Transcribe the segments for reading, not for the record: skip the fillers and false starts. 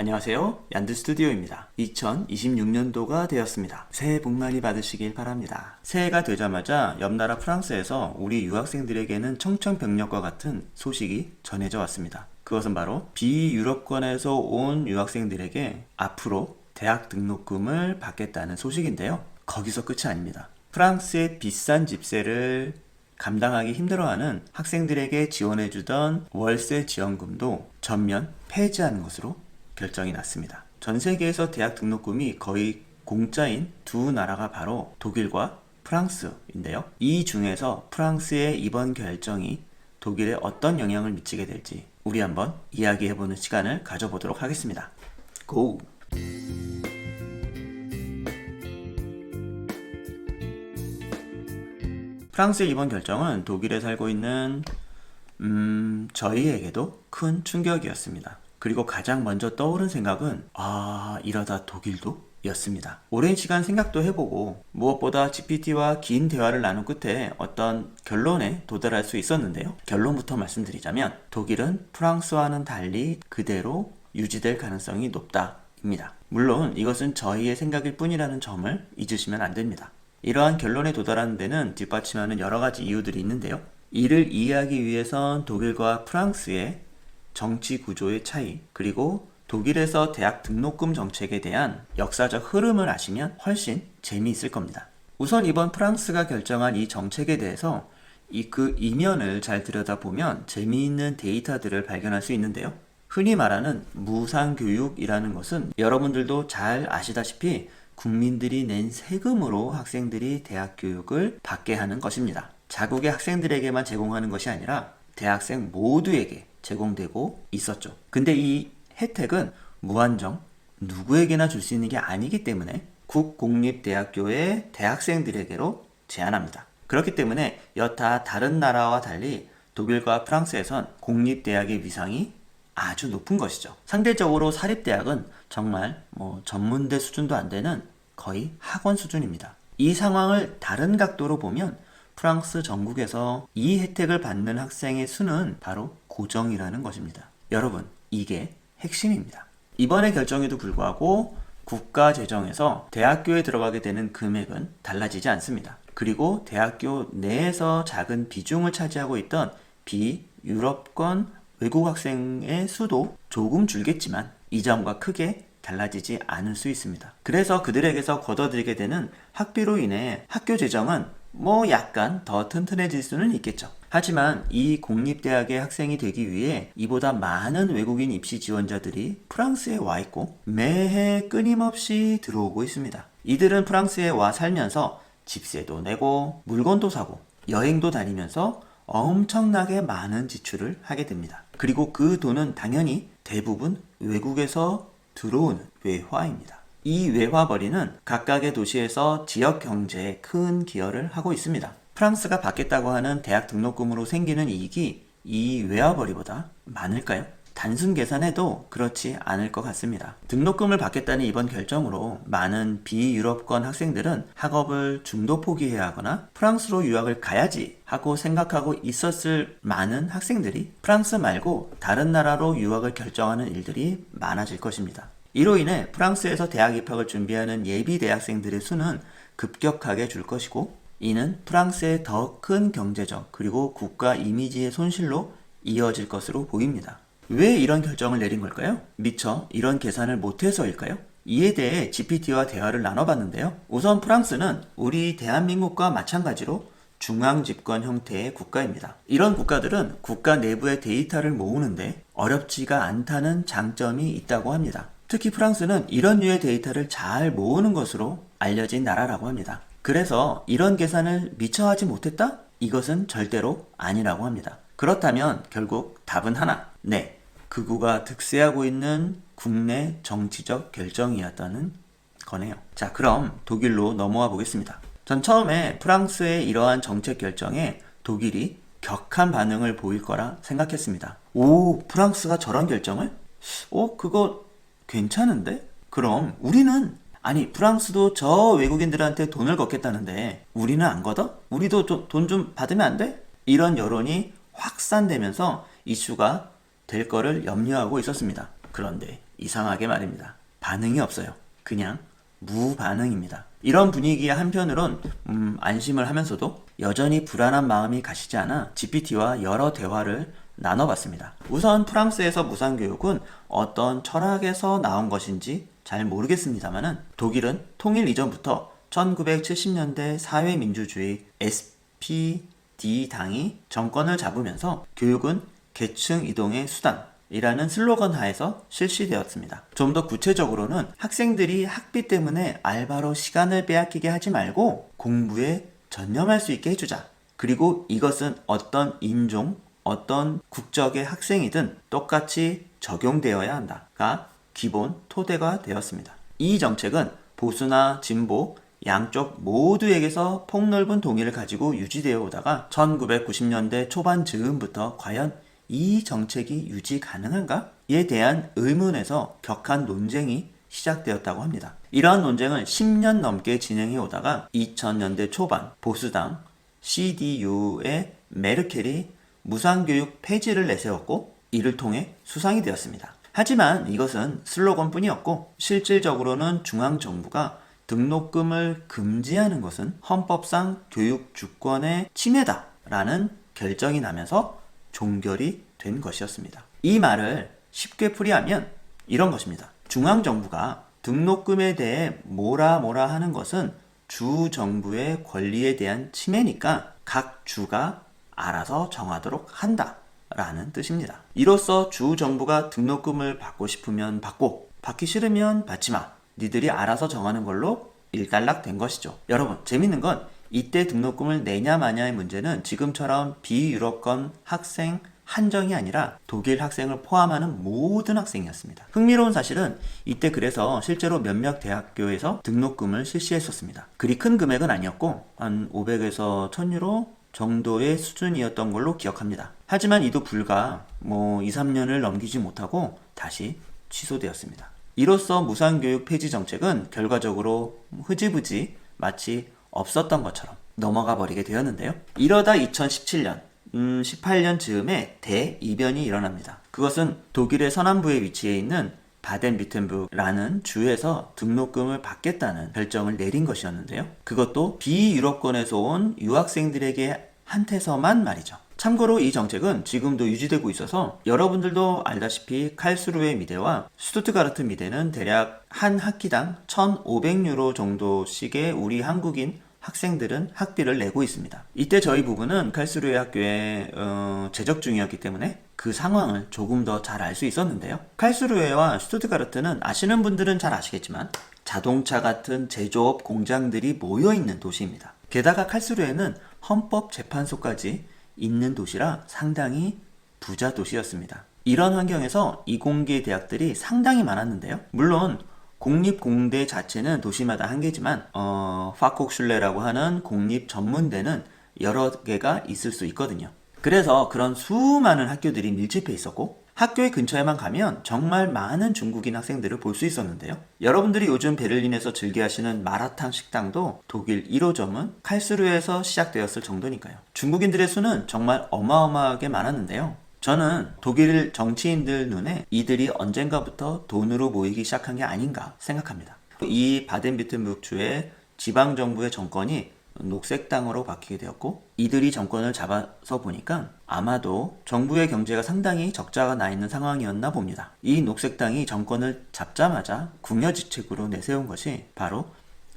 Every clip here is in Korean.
안녕하세요. 얀드 스튜디오입니다. 2026년도가 되었습니다. 새해 복 많이 받으시길 바랍니다. 새해가 되자마자 옆나라 프랑스에서 우리 유학생들에게는 청천벽력과 같은 소식이 전해져 왔습니다. 그것은 바로 비유럽권에서 온 유학생들에게 앞으로 대학 등록금을 받겠다는 소식인데요. 거기서 끝이 아닙니다. 프랑스의 비싼 집세를 감당하기 힘들어하는 학생들에게 지원해주던 월세 지원금도 전면 폐지하는 것으로 결정이 났습니다. 전 세계에서 대학 등록금이 거의 공짜인 두 나라가 바로 독일과 프랑스인데요. 이 중에서 프랑스의 이번 결정이 독일에 어떤 영향을 미치게 될지 우리 한번 이야기해보는 시간을 가져보도록 하겠습니다. 고! 프랑스의 이번 결정은 독일에 살고 있는 저희에게도 큰 충격이었습니다. 그리고 가장 먼저 떠오른 생각은 이러다 독일도? 였습니다. 오랜 시간 생각도 해보고 무엇보다 GPT와 긴 대화를 나눈 끝에 어떤 결론에 도달할 수 있었는데요. 결론부터 말씀드리자면 독일은 프랑스와는 달리 그대로 유지될 가능성이 높다입니다. 물론 이것은 저희의 생각일 뿐이라는 점을 잊으시면 안 됩니다. 이러한 결론에 도달하는 데는 뒷받침하는 여러 가지 이유들이 있는데요. 이를 이해하기 위해선 독일과 프랑스의 정치 구조의 차이, 그리고 독일에서 대학 등록금 정책에 대한 역사적 흐름을 아시면 훨씬 재미있을 겁니다. 우선 이번 프랑스가 결정한 이 정책에 대해서 그 이면을 잘 들여다보면 재미있는 데이터들을 발견할 수 있는데요. 흔히 말하는 무상교육이라는 것은 여러분들도 잘 아시다시피 국민들이 낸 세금으로 학생들이 대학 교육을 받게 하는 것입니다. 자국의 학생들에게만 제공하는 것이 아니라 대학생 모두에게 제공되고 있었죠. 근데 이 혜택은 무한정 누구에게나 줄 수 있는 게 아니기 때문에 국공립대학교의 대학생들에게로 제한합니다. 그렇기 때문에 여타 다른 나라와 달리 독일과 프랑스에선 공립대학의 위상이 아주 높은 것이죠. 상대적으로 사립대학은 정말 전문대 수준도 안 되는 거의 학원 수준입니다. 이 상황을 다른 각도로 보면 프랑스 전국에서 이 혜택을 받는 학생의 수는 바로 고정이라는 것입니다. 여러분, 이게 핵심입니다. 이번의 결정에도 불구하고 국가 재정에서 대학교에 들어가게 되는 금액은 달라지지 않습니다. 그리고 대학교 내에서 작은 비중을 차지하고 있던 비유럽권 외국 학생의 수도 조금 줄겠지만 이 점과 크게 달라지지 않을 수 있습니다. 그래서 그들에게서 걷어들이게 되는 학비로 인해 학교 재정은 약간 더 튼튼해질 수는 있겠죠. 하지만 이 공립대학의 학생이 되기 위해 이보다 많은 외국인 입시 지원자들이 프랑스에 와 있고 매해 끊임없이 들어오고 있습니다. 이들은 프랑스에 와 살면서 집세도 내고 물건도 사고 여행도 다니면서 엄청나게 많은 지출을 하게 됩니다. 그리고 그 돈은 당연히 대부분 외국에서 들어오는 외화입니다. 이 외화벌이는 각각의 도시에서 지역 경제에 큰 기여를 하고 있습니다. 프랑스가 받겠다고 하는 대학 등록금으로 생기는 이익이 이 외화벌이보다 많을까요? 단순 계산해도 그렇지 않을 것 같습니다. 등록금을 받겠다는 이번 결정으로 많은 비유럽권 학생들은 학업을 중도 포기해야 하거나 프랑스로 유학을 가야지 하고 생각하고 있었을 많은 학생들이 프랑스 말고 다른 나라로 유학을 결정하는 일들이 많아질 것입니다. 이로 인해 프랑스에서 대학 입학을 준비하는 예비 대학생들의 수는 급격하게 줄 것이고 이는 프랑스의 더 큰 경제적 그리고 국가 이미지의 손실로 이어질 것으로 보입니다. 왜 이런 결정을 내린 걸까요? 미처 이런 계산을 못해서일까요? 이에 대해 GPT와 대화를 나눠봤는데요. 우선 프랑스는 우리 대한민국과 마찬가지로 중앙집권 형태의 국가입니다. 이런 국가들은 국가 내부의 데이터를 모으는데 어렵지가 않다는 장점이 있다고 합니다. 특히 프랑스는 이런 류의 데이터를 잘 모으는 것으로 알려진 나라라고 합니다. 그래서 이런 계산을 미처 하지 못했다? 이것은 절대로 아니라고 합니다. 그렇다면 결국 답은 하나. 네, 극우가 득세하고 있는 국내 정치적 결정이었다는 거네요. 자, 그럼 독일로 넘어와 보겠습니다. 전 처음에 프랑스의 이러한 정책 결정에 독일이 격한 반응을 보일 거라 생각했습니다. 오, 프랑스가 저런 결정을? 그거 괜찮은데? 그럼 우리는 프랑스도 저 외국인들한테 돈을 걷겠다는데 우리는 안 걷어? 우리도 돈 좀 받으면 안 돼? 이런 여론이 확산되면서 이슈가 될 거를 염려하고 있었습니다. 그런데 이상하게 말입니다. 반응이 없어요. 그냥 무반응입니다. 이런 분위기의 한편으론 안심을 하면서도 여전히 불안한 마음이 가시지 않아 GPT와 여러 대화를 나눠봤습니다. 우선 프랑스에서 무상교육은 어떤 철학에서 나온 것인지 잘 모르겠습니다만은 독일은 통일 이전부터 1970년대 사회민주주의 SPD 당이 정권을 잡으면서 교육은 계층 이동의 수단이라는 슬로건 하에서 실시되었습니다. 좀 더 구체적으로는 학생들이 학비 때문에 알바로 시간을 빼앗기게 하지 말고 공부에 전념할 수 있게 해주자. 그리고 이것은 어떤 인종, 어떤 국적의 학생이든 똑같이 적용되어야 한다가 기본 토대가 되었습니다. 이 정책은 보수나 진보 양쪽 모두에게서 폭넓은 동의를 가지고 유지되어 오다가 1990년대 초반 즈음부터 과연 이 정책이 유지 가능한가에 대한 의문에서 격한 논쟁이 시작되었다고 합니다. 이러한 논쟁을 10년 넘게 진행해 오다가 2000년대 초반 보수당 CDU의 메르켈이 무상교육 폐지를 내세웠고 이를 통해 수상이 되었습니다. 하지만 이것은 슬로건뿐이었고 실질적으로는 중앙정부가 등록금을 금지하는 것은 헌법상 교육 주권의 침해다라는 결정이 나면서 종결이 된 것이었습니다. 이 말을 쉽게 풀이하면 이런 것입니다. 중앙정부가 등록금에 대해 뭐라 하는 것은 주정부의 권리에 대한 침해니까 각 주가 알아서 정하도록 한다 라는 뜻입니다. 이로써 주정부가 등록금을 받고 싶으면 받고 받기 싫으면 받지 마. 니들이 알아서 정하는 걸로 일단락 된 것이죠. 여러분, 재밌는 건 이때 등록금을 내냐 마냐의 문제는 지금처럼 비유럽권 학생 한정이 아니라 독일 학생을 포함하는 모든 학생이었습니다. 흥미로운 사실은 이때 그래서 실제로 몇몇 대학교에서 등록금을 실시했었습니다. 그리 큰 금액은 아니었고 한 500에서 1000유로 정도의 수준이었던 걸로 기억합니다. 하지만 이도 불과 2, 3년을 넘기지 못하고 다시 취소되었습니다. 이로써 무상교육 폐지 정책은 결과적으로 흐지부지 마치 없었던 것처럼 넘어가 버리게 되었는데요. 이러다 2017년, 18년 즈음에 대이변이 일어납니다. 그것은 독일의 서남부에 위치해 있는 바덴비텐부르라는 주에서 등록금을 받겠다는 결정을 내린 것이었는데요. 그것도 비유럽권에서 온 유학생들에게 한테서만 말이죠. 참고로 이 정책은 지금도 유지되고 있어서 여러분들도 알다시피 칼스루헤 미대와 슈투트가르트 미대는 대략 한 학기당 1,500유로 정도씩의 우리 한국인 학생들은 학비를 내고 있습니다. 이때 저희 부부는 칼스루헤 학교에 재적 중이었기 때문에 그 상황을 조금 더 잘 알 수 있었는데요. 칼스루헤와 슈투트가르트는 아시는 분들은 잘 아시겠지만 자동차 같은 제조업 공장들이 모여있는 도시입니다. 게다가 칼스루헤는 헌법재판소까지 있는 도시라 상당히 부자 도시였습니다. 이런 환경에서 이공계 대학들이 상당히 많았는데요. 물론 공립공대 자체는 도시마다 한 개지만 파콕슐레라고 하는 공립 전문대는 여러 개가 있을 수 있거든요. 그래서 그런 수많은 학교들이 밀집해 있었고 학교의 근처에만 가면 정말 많은 중국인 학생들을 볼 수 있었는데요. 여러분들이 요즘 베를린에서 즐겨하시는 마라탕 식당도 독일 1호점은 칼스루헤에서 시작되었을 정도니까요. 중국인들의 수는 정말 어마어마하게 많았는데요. 저는 독일 정치인들 눈에 이들이 언젠가부터 돈으로 모이기 시작한 게 아닌가 생각합니다. 이 바덴비텐부르크주의 지방정부의 정권이 녹색당으로 바뀌게 되었고 이들이 정권을 잡아서 보니까 아마도 정부의 경제가 상당히 적자가 나 있는 상황이었나 봅니다. 이 녹색당이 정권을 잡자마자 궁여지책으로 내세운 것이 바로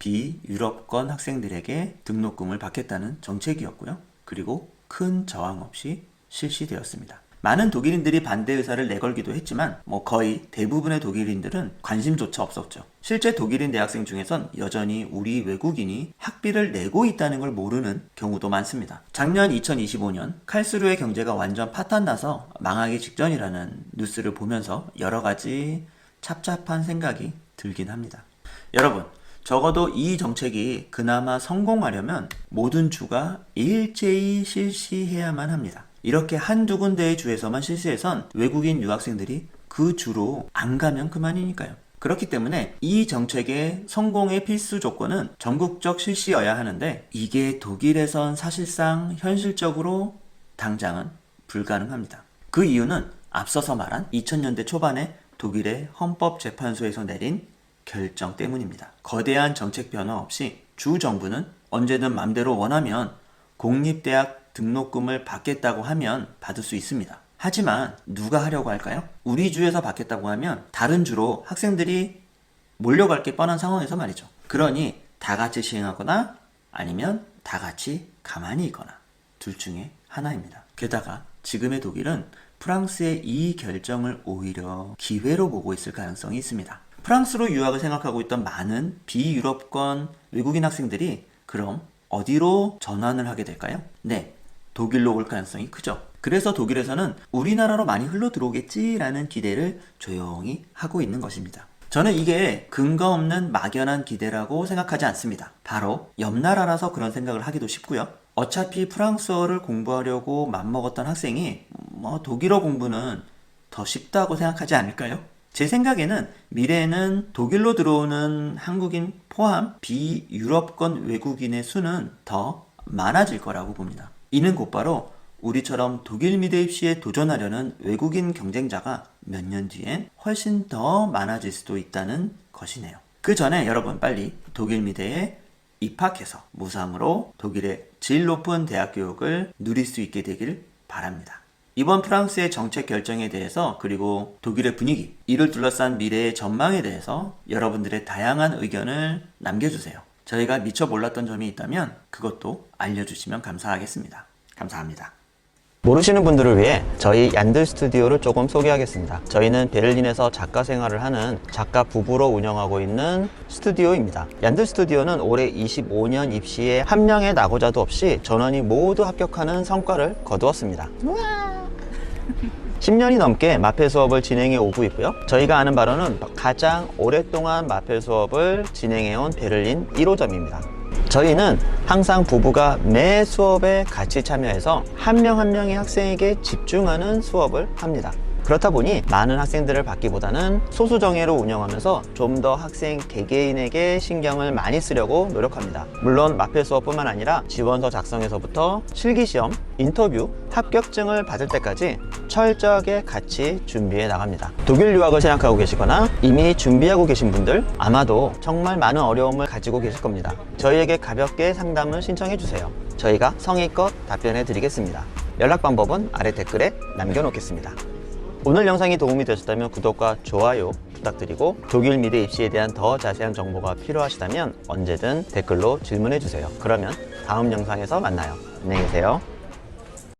비유럽권 학생들에게 등록금을 받겠다는 정책이었고요. 그리고 큰 저항 없이 실시되었습니다. 많은 독일인들이 반대 의사를 내걸기도 했지만 거의 대부분의 독일인들은 관심조차 없었죠. 실제 독일인 대학생 중에선 여전히 우리 외국인이 학비를 내고 있다는 걸 모르는 경우도 많습니다. 작년 2025년 칼스루헤 경제가 완전 파탄나서 망하기 직전이라는 뉴스를 보면서 여러 가지 찹찹한 생각이 들긴 합니다. 여러분, 적어도 이 정책이 그나마 성공하려면 모든 주가 일제히 실시해야만 합니다. 이렇게 한두 군데의 주에서만 실시해선 외국인 유학생들이 그 주로 안 가면 그만이니까요. 그렇기 때문에 이 정책의 성공의 필수 조건은 전국적 실시여야 하는데 이게 독일에선 사실상 현실적으로 당장은 불가능합니다. 그 이유는 앞서서 말한 2000년대 초반의 독일의 헌법재판소에서 내린 결정 때문입니다. 거대한 정책 변화 없이 주 정부는 언제든 맘대로 원하면 공립대학 등록금을 받겠다고 하면 받을 수 있습니다. 하지만 누가 하려고 할까요? 우리 주에서 받겠다고 하면 다른 주로 학생들이 몰려갈 게 뻔한 상황에서 말이죠. 그러니 다 같이 시행하거나 아니면 다 같이 가만히 있거나 둘 중에 하나입니다. 게다가 지금의 독일은 프랑스의 이 결정을 오히려 기회로 보고 있을 가능성이 있습니다. 프랑스로 유학을 생각하고 있던 많은 비유럽권 외국인 학생들이 그럼 어디로 전환을 하게 될까요? 네, 독일로 올 가능성이 크죠. 그래서 독일에서는 우리나라로 많이 흘러 들어오겠지라는 기대를 조용히 하고 있는 것입니다. 저는 이게 근거 없는 막연한 기대라고 생각하지 않습니다. 바로 옆나라라서 그런 생각을 하기도 쉽고요. 어차피 프랑스어를 공부하려고 맘먹었던 학생이 독일어 공부는 더 쉽다고 생각하지 않을까요? 제 생각에는 미래에는 독일로 들어오는 한국인 포함 비유럽권 외국인의 수는 더 많아질 거라고 봅니다. 이는 곧바로 우리처럼 독일 미대 입시에 도전하려는 외국인 경쟁자가 몇 년 뒤엔 훨씬 더 많아질 수도 있다는 것이네요. 그 전에 여러분 빨리 독일 미대에 입학해서 무상으로 독일의 질 높은 대학 교육을 누릴 수 있게 되길 바랍니다. 이번 프랑스의 정책 결정에 대해서 그리고 독일의 분위기, 이를 둘러싼 미래의 전망에 대해서 여러분들의 다양한 의견을 남겨주세요. 저희가 미처 몰랐던 점이 있다면 그것도 알려주시면 감사하겠습니다. 감사합니다. 모르시는 분들을 위해 저희 얀들 스튜디오를 조금 소개하겠습니다. 저희는 베를린에서 작가 생활을 하는 작가 부부로 운영하고 있는 스튜디오입니다. 얀들 스튜디오는 올해 25년 입시에 한 명의 낙오자도 없이 전원이 모두 합격하는 성과를 거두었습니다. 10년이 넘게 마페 수업을 진행해 오고 있고요. 저희가 아는 바로는 가장 오랫동안 마페 수업을 진행해온 베를린 1호점입니다. 저희는 항상 부부가 매 수업에 같이 참여해서 한 명 한 명의 학생에게 집중하는 수업을 합니다. 그렇다 보니 많은 학생들을 받기보다는 소수정예로 운영하면서 좀 더 학생 개개인에게 신경을 많이 쓰려고 노력합니다. 물론 마페 수업뿐만 아니라 지원서 작성에서부터 실기시험, 인터뷰, 합격증을 받을 때까지 철저하게 같이 준비해 나갑니다. 독일 유학을 생각하고 계시거나 이미 준비하고 계신 분들, 아마도 정말 많은 어려움을 가지고 계실 겁니다. 저희에게 가볍게 상담을 신청해 주세요. 저희가 성의껏 답변해 드리겠습니다. 연락 방법은 아래 댓글에 남겨놓겠습니다. 오늘 영상이 도움이 되셨다면 구독과 좋아요 부탁드리고 독일 미대 입시에 대한 더 자세한 정보가 필요하시다면 언제든 댓글로 질문해 주세요. 그러면 다음 영상에서 만나요. 안녕히 계세요.